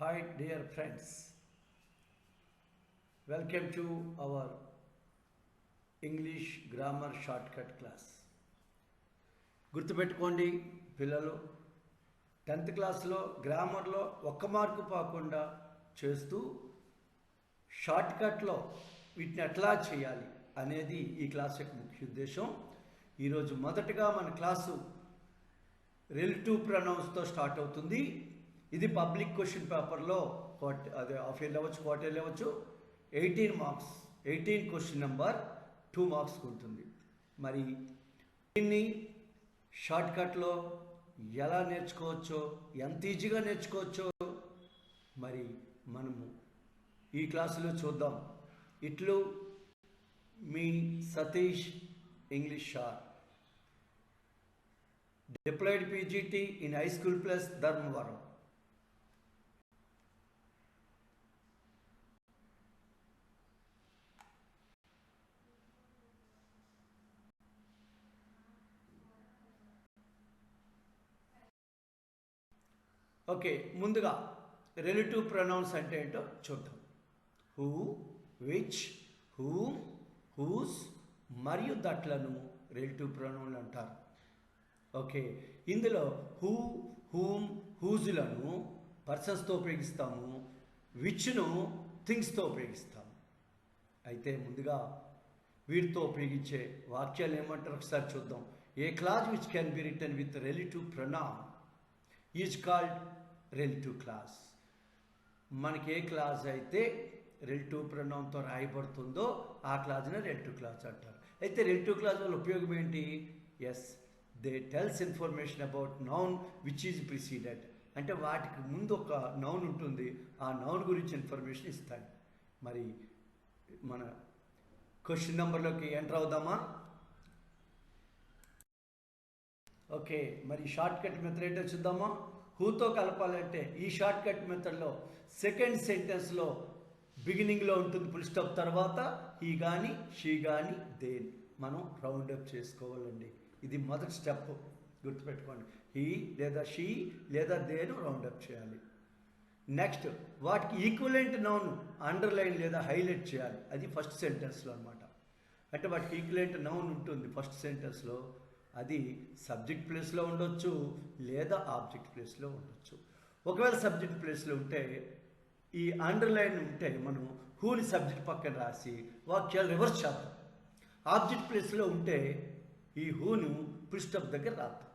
Hi dear friends, welcome to our English grammar shortcut class. గుర్తుపెట్టుకోండి పిల్లలు, 10th క్లాస్లో గ్రామర్లో ఒక్క మార్కు పోకుండా చేస్తూ షార్ట్కట్లో వీటిని ఎట్లా చేయాలి అనేది ఈ క్లాస్ యొక్క ముఖ్య ఉద్దేశం. ఈరోజు మొదటగా మన క్లాసు రిలేటివ్ ప్రొనౌన్స్తో స్టార్ట్ అవుతుంది. ఇది పబ్లిక్ క్వశ్చన్ పేపర్లో అదే హాఫ్ ఇయర్ అవ్వచ్చు, క్వార్టర్ అవ్వచ్చు, 18 మార్క్స్, 18 క్వశ్చన్ నెంబర్ 2 మార్క్స్ ఉంటుంది. మరి దీన్ని షార్ట్కట్లో ఎలా నేర్చుకోవచ్చో, ఎంత ఈజీగా నేర్చుకోవచ్చో మరి మనము ఈ క్లాసులో చూద్దాం. ఇట్లు మీ Satish English sir, deployed PGT in high school plus Dharmavaram. Okay, ముందుగా రిలేటివ్ ప్రొనౌన్స్ అంటే ఏంటో చూద్దాం. హూ, విచ్, హూమ్, హూస్ మరియు దట్లను రిలేటివ్ ప్రొనౌన్లు అంటారు. ఓకే, ఇందులో హూ, హూమ్, హూజులను పర్సన్స్తో ఉపయోగిస్తాము, విచ్ను థింగ్స్తో ఉపయోగిస్తాము. అయితే ముందుగా వీటితో ఉపయోగించే వాక్యాలు ఏమంటారు ఒకసారి చూద్దాం. A clause which can be written with relative pronoun is called relative clause. మనకి ఏ క్లాజ్ అయితే రిలేటివ్ ప్రొనౌన్తో రాయబడుతుందో ఆ క్లాజ్ని రిలేటివ్ క్లాజ్ అంటారు. అయితే రిలేటివ్ క్లాజ్ వల్ల ఉపయోగం ఏంటి? Yes, they tells information about noun which is preceded. అంటే వాటికి ముందు ఒక నౌన్ ఉంటుంది, ఆ నౌన్ గురించి ఇన్ఫర్మేషన్ ఇస్తాయి. మరి మన క్వశ్చన్ నెంబర్లోకి ఎంటర్ అవుదామా? ఓకే, మరి షార్ట్ కట్ మెథడ్ ఏంటో చూద్దామా. హూతో కలపాలంటే ఈ షార్ట్ కట్ మెథడ్లో సెకండ్ సెంటెన్స్లో బిగినింగ్లో ఉంటుంది ఫుల్ స్టాప్, తర్వాత హీ కానీ షీ కానీ దేన్ మనం రౌండ్ అప్ చేసుకోవాలండి. ఇది మొదటి స్టెప్, గుర్తుపెట్టుకోండి. హీ లేదా షీ లేదా దేను రౌండ్ అప్ చేయాలి. నెక్స్ట్ వాటికి ఈక్వలెంట్ నౌన్ అండర్లైన్ లేదా హైలైట్ చేయాలి. అది ఫస్ట్ సెంటెన్స్లో అనమాట. అంటే వాటికి ఈక్వలెంట్ నౌన్ ఉంటుంది ఫస్ట్ సెంటెన్స్లో. అది సబ్జెక్ట్ ప్లేస్లో ఉండొచ్చు లేదా ఆబ్జెక్ట్ ప్లేస్లో ఉండొచ్చు. ఒకవేళ సబ్జెక్ట్ ప్లేస్లో ఉంటే ఈ అండర్లైన్ ఉంటే మనం హూని సబ్జెక్ట్ పక్కన రాసి వాక్యాలు రివర్స్ చేద్దాం. ఆబ్జెక్ట్ ప్లేస్లో ఉంటే ఈ హూను ఫుల్ స్టాప్ దగ్గర రాద్దాం.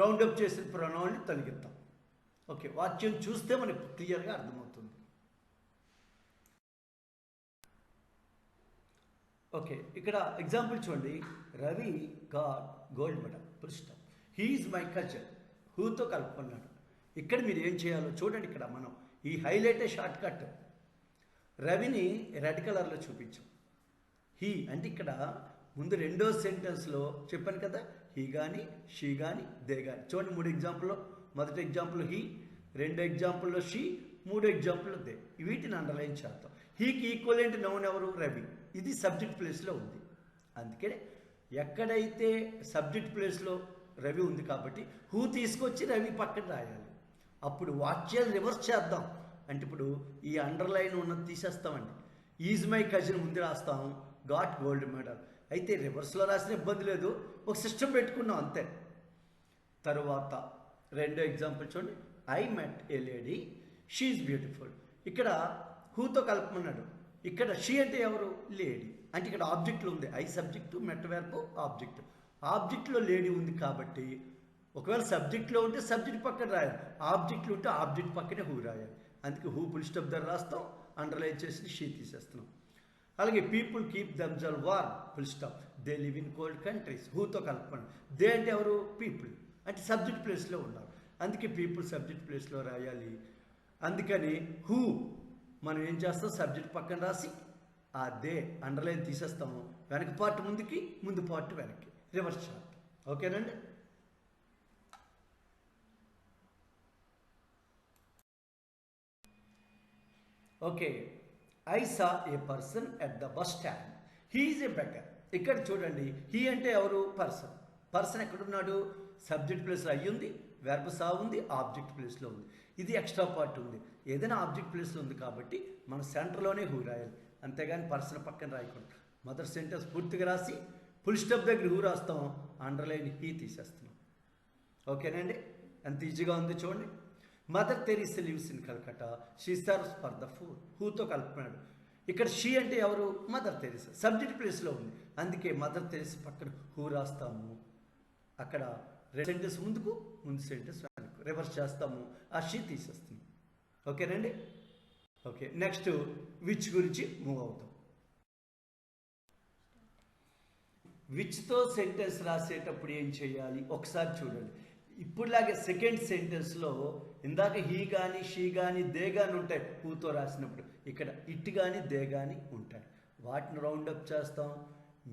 రౌండప్ చేసిన ప్రొనౌన్ని తొలగిద్దాం. ఓకే, వాక్యం చూస్తే మనకు క్లియర్గా అర్థమవుతుంది. ఓకే, ఇక్కడ ఎగ్జాంపుల్ చూడండి. Ravi got gold medal full stop. He is my culture. హూతో కలుపుకున్నాడు. ఇక్కడ మీరు ఏం చేయాలో చూడండి. ఇక్కడ మనం ఈ హైలైటే షార్ట్ కట్. రవిని రెడ్ కలర్లో చూపించాం. హీ అంటే ఇక్కడ ముందు రెండో సెంటెన్స్లో చెప్పాను కదా, హీ కానీ షీ కానీ దే కానీ. చూడండి, 3 ఎగ్జాంపుల్లో మొదటి ఎగ్జాంపుల్ హీ, రెండో ఎగ్జాంపుల్లో షీ, మూడో ఎగ్జాంపుల్లో దే. వీటిని అండర్లైన్ చేద్దాం. హీకి ఈక్వలెంట్ నౌన్ ఎవరు? రవి. ఇది సబ్జెక్ట్ ప్లేస్లో ఉంది. అందుకే ఎక్కడైతే సబ్జెక్ట్ ప్లేస్లో రవి ఉంది కాబట్టి హూ తీసుకొచ్చి రవి పక్కన రాయాలి. అప్పుడు వాక్యాలు రివర్స్ చేద్దాం. అంటే ఇప్పుడు ఈ అండర్లైన్ ఉన్నది తీసేస్తామండి. ఈజ్ మై కజిన్ ముందు రాస్తాం, గాట్ గోల్డ్ మెడల్. అయితే రివర్స్లో రాసిన ఇబ్బంది లేదు, ఒక సిస్టమ్ పెట్టుకున్నాం అంతే. తరువాత రెండో ఎగ్జాంపుల్ చూడండి. I met A lady, she is beautiful. ఇక్కడ హూతో కలపమన్నాడు. ఇక్కడ షీ అంటే ఎవరు? లేడీ. అంటే ఇక్కడ ఆబ్జెక్ట్లో ఉంది. I subject, met verb object. ఆబ్జెక్ట్లో లేడీ ఉంది కాబట్టి ఒకవేళ సబ్జెక్ట్లో ఉంటే సబ్జెక్ట్ పక్కన రాయాలి, ఆబ్జెక్ట్లో ఉంటే ఆబ్జెక్ట్ పక్కనే హూ రాయాలి. అందుకే హూ ఫుల్ స్టాప్ దగ్గర రాస్తాం, అండర్లైన్ చేసి షీ తీసేస్తున్నాం. అలాగే people keep themselves warm full stop. They live in cold countries. హూతో కలుపుకోండి. దే అంటే ఎవరు? పీపుల్. అంటే సబ్జెక్ట్ ప్లేస్లో ఉన్నారు. అందుకే పీపుల్ సబ్జెక్ట్ ప్లేస్లో రాయాలి. అందుకని హూ మనం ఏం చేస్తాం? సబ్జెక్ట్ పక్కన రాసి ఆ దే అండర్లైన్ తీసేస్తాము. వెనక పార్ట్ ముందుకి, ముందు పార్ట్ వెనక్కి, రివర్స్ చేద్దాం. ఓకేనండి. Okay, I saw A person at the bus stand. He is a beggar. ఇక్కడ చూడండి, హీ అంటే ఎవరు? పర్సన్. పర్సన్ ఎక్కడున్నాడు? సబ్జెక్ట్ ప్లేస్లో అయ్యి ఉంది, వెర్బ్ సా ఉంది, ఆబ్జెక్ట్ ప్లేస్లో ఉంది. ఇది ఎక్స్ట్రా పార్ట్ ఉంది. ఏదైనా ఆబ్జెక్ట్ ప్లేస్లో ఉంది కాబట్టి మనం సెంటర్లోనే హూ రాయాలి, అంతేగాని పర్సన్ పక్కన రాయకూడదు. మొదటి సెంటెన్స్ పూర్తిగా రాసి ఫుల్ స్టాప్ దగ్గర హూ రాస్తాం, అండర్లైన్ హీ తీసేస్తున్నాం. ఓకేనండి, ఎంత ఈజీగా ఉంది చూడండి. Mother Teresa lives in Calcutta, she serves for the food. హూతో కలుపుతున్నాడు. ఇక్కడ షీ అంటే ఎవరు? Mother Teresa. సబ్జెక్ట్ ప్లేస్లో ఉంది, అందుకే మదర్ తెరీసా పక్కన హూ రాస్తాము. అక్కడ సెంటెన్స్ ముందుకు, ముందు సెంటెన్స్ వెనక్కు రివర్స్ చేస్తాము, ఆ షీ తీసేస్తాము. ఓకేనండి. ఓకే, నెక్స్ట్ విచ్ గురించి మూవ్ అవుతాం. విచ్తో సెంటెన్స్ రాసేటప్పుడు ఏం చేయాలి ఒకసారి చూడండి. ఇప్పుడులాగే సెకండ్ సెంటెన్స్లో ఇందాక హీ కానీ షీ కానీ దే కానీ ఉంటాయి హూతో రాసినప్పుడు, ఇక్కడ ఇట్ కానీ దే కానీ ఉంటాయి. వాటిని రౌండప్ చేస్తాం.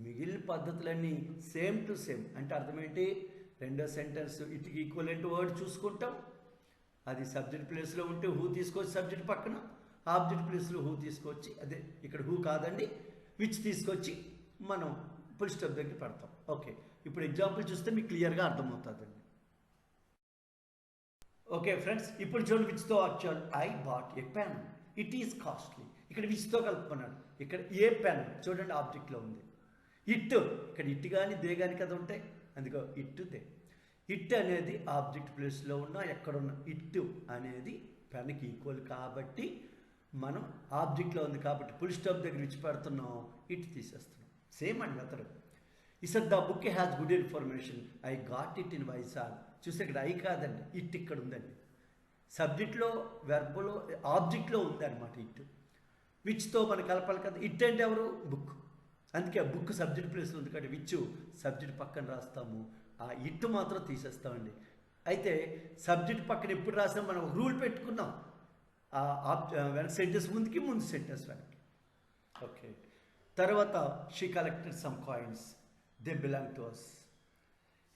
మిగిలిన పద్ధతులన్నీ సేమ్ టు సేమ్. అంటే అర్థమేంటి? రెండో సెంటెన్స్ ఇట్కి ఈక్వలెంట్ వర్డ్ చూసుకుంటాం. అది సబ్జెక్ట్ ప్లేస్లో ఉంటే హూ తీసుకొచ్చి సబ్జెక్ట్ పక్కన, ఆబ్జెక్ట్ ప్లేస్లో హూ తీసుకొచ్చి, అదే ఇక్కడ హూ కాదండి విచ్ తీసుకొచ్చి మనం ఫుల్ స్టాప్ దగ్గర పెడతాం. ఓకే, ఇప్పుడు ఎగ్జాంపుల్ చూస్తే మీకు క్లియర్గా అర్థమవుతుందండి. ఓకే ఫ్రెండ్స్, ఇప్పుడు చూడండి విచ్తో actual I bought a pen, it is costly. ఇక్కడ విచ్తో కలుపుకున్నాడు. ఇక్కడ ఏ పెన్ చూడండి ఆబ్జెక్ట్లో ఉంది. ఇట్, ఇక్కడ ఇట్ కానీ దే కానీ కదా ఉంటాయి, అందుకో ఇట్ దే. ఇట్ అనేది ఆబ్జెక్ట్ ప్లేస్లో ఉన్న ఎక్కడున్న ఇట్ అనేది పెన్కి ఈక్వల్ కాబట్టి మనం ఆబ్జెక్ట్లో ఉంది కాబట్టి ఫుల్ స్టాప్ దగ్గర విచ్చి పెడుతున్నాం, ఇట్ తీసేస్తున్నాం. సేమ్ అండి మెథడ్. ఇసర్ the book has good information, I got it in Vizag. చూస్తే ఇక్కడ ఐ కాదండి, ఇట్ ఇక్కడ ఉందండి. సబ్జెక్ట్లో వెర్బలో ఆబ్జెక్ట్లో ఉందన్నమాట ఇట్. విచ్తో మనం కలపాలి కదా. ఇట్ అంటే ఎవరు? బుక్. అందుకే ఆ బుక్ సబ్జెక్ట్ ప్లేస్లో ఉంది కాబట్టి విచ్ సబ్జెక్ట్ పక్కన రాస్తాము, ఆ ఇట్ మాత్రం తీసేస్తామండి. అయితే సబ్జెక్ట్ పక్కన ఎప్పుడు రాసినా మనం రూల్ పెట్టుకున్నాం, వెనక సెంటెన్స్ ముందుకి, ముందు సెంటెన్స్ వెనక్కి. ఓకే, తర్వాత she collected some coins, they belong to us.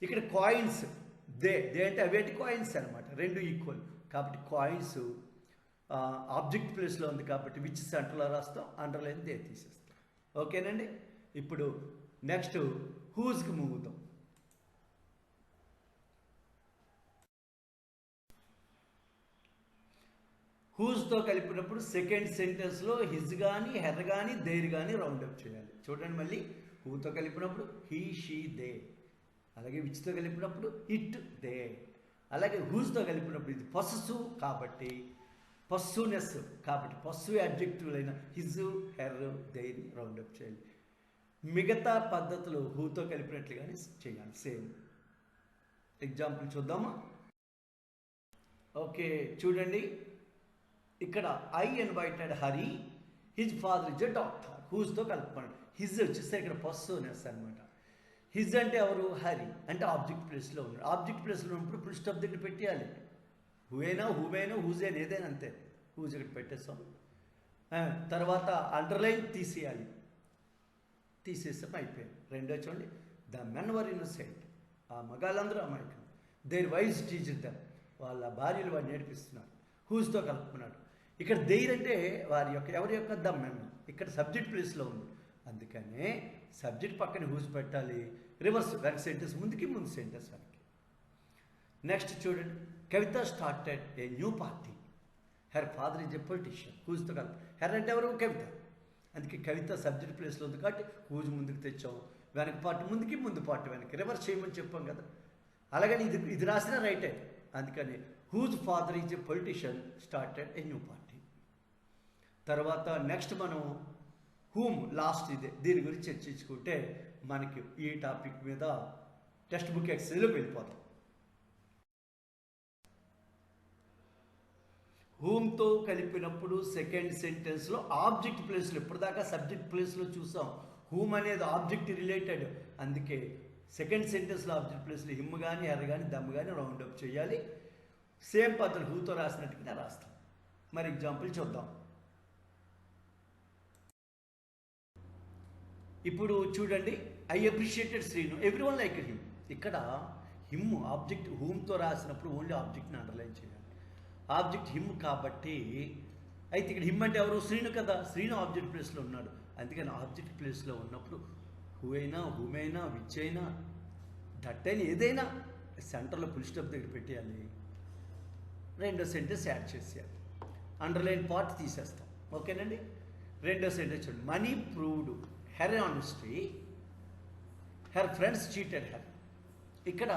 ఇక్కడ కాయిన్స్ దే అంటే అవేటి కాయిన్స్ అనమాట, రెండు ఈక్వల్ కాబట్టి కాయిన్స్ ఆబ్జెక్ట్ ప్లేస్లో ఉంది కాబట్టి విచ్ సెంటర్లో రాస్తాం, అండర్లైన్ దే తీసేస్తాం. ఓకేనండి. ఇప్పుడు నెక్స్ట్ హూజ్కి మూవ్ అవుతాం. హూజ్తో కలిపినప్పుడు సెకండ్ సెంటెన్స్లో హిజ్ కానీ హెర్ కానీ దేర్ కానీ రౌండప్ చేయాలి. చూడండి మళ్ళీ హూతో కలిపినప్పుడు హీ షీ దే, అలాగే విచ్తో కలిపినప్పుడు ఇట్ దే, అలాగే హూజ్తో కలిపినప్పుడు ఇది పస్సు కాబట్టి పస్సునెస్ కాబట్టి పస్సు అడ్జెక్టివ్ అయిన హిజ్ హెర్ దేని రౌండప్ చేయాలి. మిగతా పద్ధతులు హూతో కలిపినట్లుగానే చేయాలి, సేమ్. ఎగ్జాంపుల్ చూద్దామా? ఓకే చూడండి, ఇక్కడ I invited Hari, his father is a doctor. హూజ్తో కలుపుకోండి. హిజ్ వచ్చేస్తే ఇక్కడ పస్సునెస్ అనమాట. హిజ్ అంటే ఎవరు? హరి. అంటే ఆబ్జెక్ట్ ప్లేస్లో ఉన్నాడు. ఆబ్జెక్ట్ ప్లేస్లో ఉన్నప్పుడు ఫుల్ స్టాప్ దగ్గర పెట్టేయాలి. హూవైనా హూజైనా ఏదైనా అంతే. హూజ్ ఇక్కడ పెట్టేస్తాం. తర్వాత అండర్లైన్ తీసేయాలి, తీసేస్తాం, అయిపోయింది. రెండో చూడండి, ద మెన్ వర్ ఇన్నోసెంట్. ఆ మగాళ్ళందరూ అమాయకులు. దేర్ వైజ్ టీచర్ దమ్, వాళ్ళ భార్యలు వాడిని నేర్పిస్తున్నారు. హూజ్తో కలుపుకున్నాడు. ఇక్కడ దేర్ అంటే వారి యొక్క ఎవరి యొక్క ద మెన్, ఇక్కడ సబ్జెక్ట్ ప్లేస్లో ఉంది, అందుకనే సబ్జెక్ట్ పక్కన హూజ్ పెట్టాలి. రివర్స్ వెనక సెంటెన్స్ ముందుకి, ముందు సెంటెన్స్ వెనక్కి. నెక్స్ట్ చూడండి, Kavita started a new party, her father is a politician. హూజ్తో కలిపి హెర్ అంటే ఎవరు? కవిత. అందుకే కవిత సబ్జెక్ట్ ప్లేస్లో ఉంది కాబట్టి హూజ్ ముందుకు తెచ్చాం, వెనక పార్ట్ ముందుకి, ముందు పార్ట్ వెనక్కి రివర్స్ చేయమని చెప్పాం కదా. అలాగని ఇది రాసిన రైటే. అందుకని whose father is a politician started a new party. తర్వాత నెక్స్ట్ మనం హూమ్ లాస్ట్ ఇదే, దీని గురించి చర్చించుకుంటే మనకి ఈ టాపిక్ మీద టెక్స్ట్ బుక్ ఎక్సైజ్లోకి వెళ్ళిపోతాం. హూమ్తో కలిపినప్పుడు సెకండ్ సెంటెన్స్లో ఆబ్జెక్ట్ ప్లేస్లో, ఇప్పటిదాకా సబ్జెక్ట్ ప్లేస్లో చూసాం. హూమ్ అనేది ఆబ్జెక్ట్ రిలేటెడ్, అందుకే సెకండ్ సెంటెన్స్లో ఆబ్జెక్ట్ ప్లేస్లో హిమ్ కానీ హెర్ కానీ దమ్ కానీ రౌండప్ చేయాలి. సేమ్ పద్ధతి హూతో రాసినట్టుగా రాస్తాం. మరి ఎగ్జాంపుల్ చూద్దాం. ఇప్పుడు చూడండి, I appreciated Srinu, every one like him. ఇక్కడ హిమ్ ఆబ్జెక్ట్ హూమ్తో రాసినప్పుడు ఓన్లీ ఆబ్జెక్ట్ని అండర్లైన్ చేయాలి. ఆబ్జెక్ట్ హిమ్ కాబట్టి, అయితే ఇక్కడ హిమ్ అంటే ఎవరు? శ్రీను కదా. శ్రీను ఆబ్జెక్ట్ ప్లేస్లో ఉన్నాడు, అందుకని ఆబ్జెక్ట్ ప్లేస్లో ఉన్నప్పుడు హూ అయినా, హూమ్ అయినా, విచ్ అయినా, దట్ అయినా ఏదైనా సెంటర్లో ఫుల్ స్టాప్ దగ్గర పెట్టేయాలి. రెండో సెంటెన్స్ యాడ్ చేసేయాలి. అండర్లైన్ పార్ట్ తీసేస్తాం. ఓకేనండి. రెండో సెంటెన్స్ చూడండి. Money proved her honesty, her friends cheated her. ఇక్కడ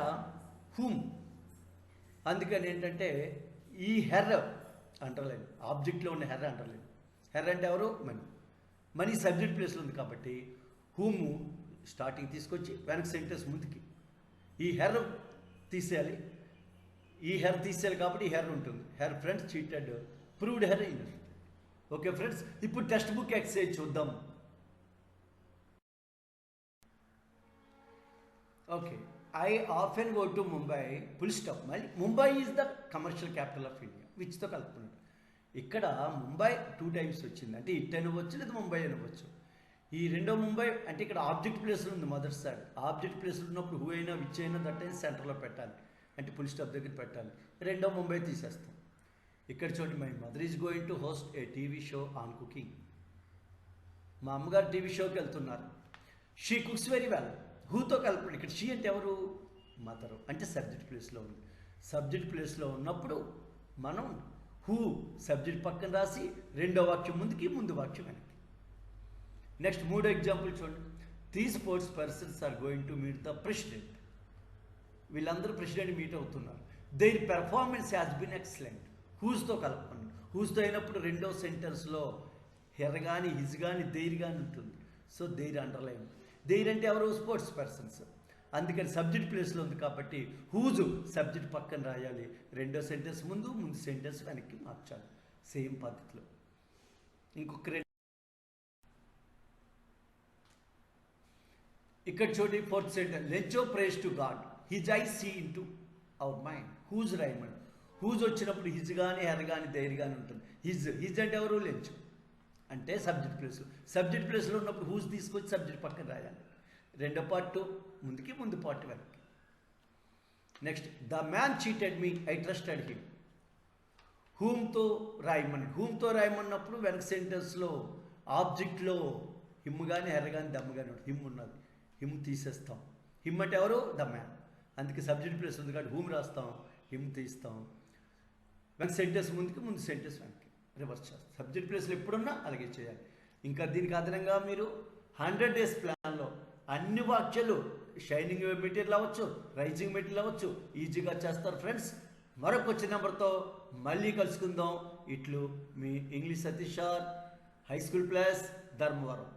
హూమ్, అందుకని ఏంటంటే ఈ హెర్ అండర్లైన్, ఆబ్జెక్ట్లో ఉన్న హెర్ అండర్లైన్. హెర్ అంటే ఎవరు? మనీ. మనీ సబ్జెక్ట్ ప్లేస్లో ఉంది కాబట్టి హూమ్ స్టార్టింగ్ తీసుకొచ్చి వెనక సెంటెన్స్ ముందుకి ఈ హెర్ తీసేయాలి. ఈ హెర్ తీసేయాలి కాబట్టి ఈ హెర్ ఉంటుంది. Her friends cheated, proved her in. Okay friends, ఇప్పుడు టెక్స్ట్ బుక్ ఎక్సర్సైజ్ చూద్దాం. Okay. I often go to Mumbai, full stop. మళ్ళీ Mumbai is the commercial capital of India, విచ్తో కలుపుకున్నాడు. ఇక్కడ ముంబై 2 times వచ్చింది, అంటే ఇట్ అనవచ్చు లేదా ముంబై అనవచ్చు. ఈ రెండో ముంబై అంటే ఇక్కడ ఆబ్జెక్ట్ ప్లేస్లో ఉంది మొదటి సైడ్. ఆబ్జెక్ట్ ప్లేస్లో ఉన్నప్పుడు హూ అయినా విచ్ అయినా దట్ అయినా సెంటర్లో పెట్టాలి, అంటే ఫుల్ స్టాప్ దగ్గర పెట్టాలి. రెండో ముంబై తీసేస్తాం. ఇక్కడ చూడండి, my mother is going to host a TV show on cooking. మా అమ్మగారు టీవీ షోకి వెళ్తున్నారు. She cooks very well. హూతో కలపండి. ఇక్కడ షీ అంటే ఎవరు? మదరు, అంటే సబ్జెక్ట్ ప్లేస్లో ఉంది. సబ్జెక్ట్ ప్లేస్లో ఉన్నప్పుడు మనం హూ సబ్జెక్ట్ పక్కన రాసి రెండో వాక్యం ముందుకి, ముందు వాక్యం వెనక్కి. నెక్స్ట్ మూడో ఎగ్జాంపుల్ చూడండి. 3 sports persons are going to meet the president. వీళ్ళందరూ ప్రెసిడెంట్ మీట్ అవుతున్నారు. Their performance has been excellent. హూస్తో కలపండి. హూస్తో అయినప్పుడు రెండో సెంటెన్స్లో హెర్ కానీ హిజ్ కానీ దేర్ కానీ ఉంటుంది. So there underline. దేర్ అంటే ఎవరు? Sports persons. అందుకని సబ్జెక్ట్ ప్లేస్లో ఉంది కాబట్టి హూజు సబ్జెక్ట్ పక్కన రాయాలి. రెండో సెంటెన్స్ ముందు, ముందు సెంటెన్స్ వెనక్కి మార్చాలి సేమ్ పద్ధతిలో. ఇంకొక ఇక్కడ చూడండి, 4th sentence. Lencho prays to God, his I see in to our mind. Whose రాయమండి. హూజ్ వచ్చినప్పుడు హిజ్ కానీ హెర్ కానీ దేర్ కానీ ఉంటుంది. హిజ్ అంటే ఎవరు? లెంచో అంటే సబ్జెక్ట్ ప్లేస్. సబ్జెక్ట్ ప్లేస్లో ఉన్నప్పుడు హూజ్ తీసుకొచ్చి సబ్జెక్ట్ పక్కన రాయాలి. రెండో పార్ట్ ముందుకి, ముందు పార్ట్ వెనక్కి. Next, the man cheated me, I trusted him. హూమ్తో రాయమని. హూమ్తో రాయమన్నప్పుడు వెనక సెంటెన్స్లో ఆబ్జెక్ట్లో హిమ్ కానీ హెర్ కానీ దమ్ కానీ ఉంటుంది. హిమ్ ఉన్నది, హిమ్ తీసేస్తాం. హిమ్ అంటే ఎవరు? The man. అందుకే సబ్జెక్ట్ ప్లేస్ ఉంది కాబట్టి హూమ్ రాస్తాం, హిమ్ తీస్తాం. వెనక సెంటెన్స్ ముందుకి, ముందు సెంటెన్స్ వెనక్కి రివర్స్ చేస్తాం. సబ్జెక్ట్ ప్లేస్లో ఎప్పుడున్నా అలాగే చేయాలి. ఇంకా దీనికి అదనంగా మీరు 100 days ప్లాన్లో అన్ని వాక్యాలు షైనింగ్ మెటీరియల్ అవ్వచ్చు, రైజింగ్ మెటీరియల్ అవ్వచ్చు, ఈజీగా చేస్తారు ఫ్రెండ్స్. మరొక వచ్చిన నెంబర్తో మళ్ళీ కలుసుకుందాం. ఇట్లు మీ English Satish sir, high school plus Dharmavaram.